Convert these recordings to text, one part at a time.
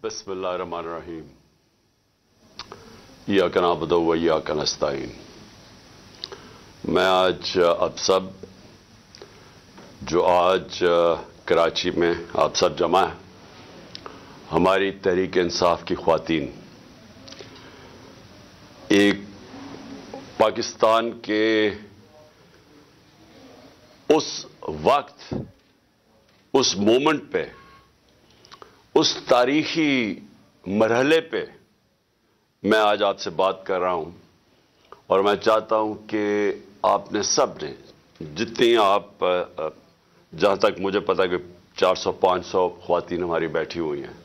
बिस्मिल्लाहिर्रहमानिर्रहीम। इय्याका नअबुदु व इय्याका नस्तईन। मैं आज आप सब जो आज कराची में आप सब जमा है, हमारी तहरीक इंसाफ की ख्वातीन, एक पाकिस्तान के उस वक्त, उस मोमेंट पे, उस तारीखी मरहले पे मैं आज आपसे बात कर रहा हूं। और मैं चाहता हूं कि आपने सब ने, जितनी आप, जहां तक मुझे पता कि 400-500 ख्वातीन हमारी बैठी हुई हैं,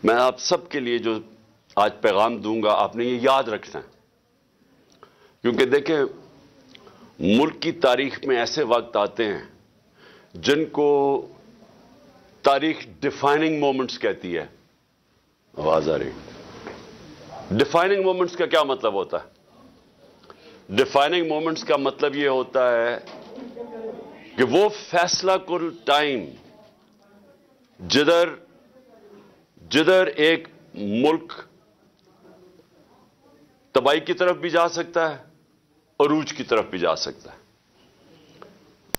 मैं आप सब के लिए जो आज पैगाम दूंगा, आपने ये याद रखना है। क्योंकि देखें, मुल्क की तारीख में ऐसे वक्त आते हैं जिनको तारीख डिफाइनिंग मोमेंट्स कहती है। आवाज आ रही? डिफाइनिंग मोमेंट्स का क्या मतलब होता है? डिफाइनिंग मोमेंट्स का मतलब यह होता है कि वो फैसला कुल टाइम जिधर एक मुल्क तबाही की तरफ भी जा सकता है, अरूज की तरफ भी जा सकता है।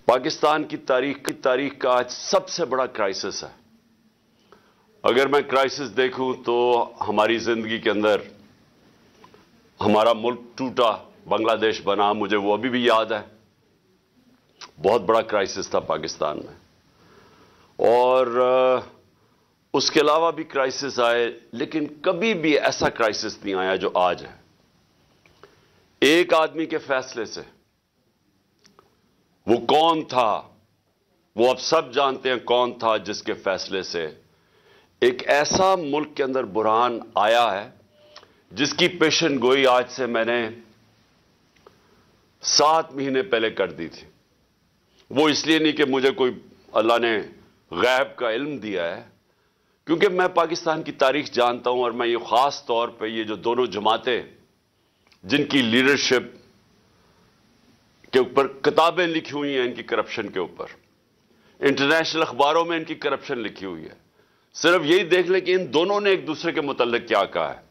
पाकिस्तान की तारीख का आज सबसे बड़ा क्राइसिस है। अगर मैं क्राइसिस देखूं तो हमारी जिंदगी के अंदर हमारा मुल्क टूटा, बांग्लादेश बना, मुझे वो अभी भी याद है। बहुत बड़ा क्राइसिस था पाकिस्तान में। और उसके अलावा भी क्राइसिस आए, लेकिन कभी भी ऐसा क्राइसिस नहीं आया जो आज है। एक आदमी के फैसले से, वो कौन था, वो अब सब जानते हैं कौन था, जिसके फैसले से एक ऐसा मुल्क के अंदर बुरहान आया है जिसकी पेशन गोई आज से मैंने 7 महीने पहले कर दी थी। वो इसलिए नहीं कि मुझे कोई अल्लाह ने गैब का इल्म दिया है, क्योंकि मैं पाकिस्तान की तारीख जानता हूं। और मैं ये खास तौर पे ये जो दोनों जमातें जिनकी लीडरशिप के ऊपर किताबें लिखी हुई हैं, इनकी करप्शन के ऊपर, इंटरनेशनल अखबारों में इनकी करप्शन लिखी हुई है, सिर्फ यही देख ले कि इन दोनों ने एक दूसरे के मुतल्लिक क्या कहा है।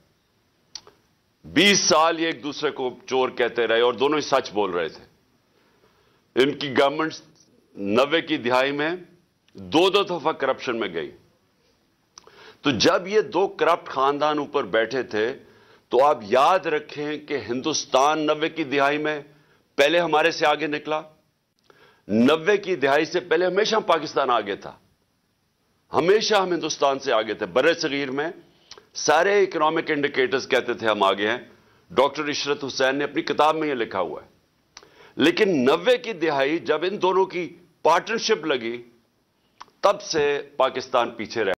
20 साल ये एक दूसरे को चोर कहते रहे और दोनों ही सच बोल रहे थे। इनकी गवर्नमेंट 90 की दिहाई में 2-2 दफा करप्शन में गई। तो जब ये 2 करप्ट खानदान ऊपर बैठे थे, तो आप याद रखें कि हिंदुस्तान 90 की दिहाई में पहले हमारे से आगे निकला। 90 की दिहाई से पहले हमेशा पाकिस्तान आगे था, हमेशा हम हिंदुस्तान से आगे थे। बड़े सगीर में सारे इकोनॉमिक इंडिकेटर्स कहते थे हम आगे हैं। डॉक्टर इशरत हुसैन ने अपनी किताब में यह लिखा हुआ है। लेकिन 90 की दिहाई जब इन दोनों की पार्टनरशिप लगी, तब से पाकिस्तान पीछे रह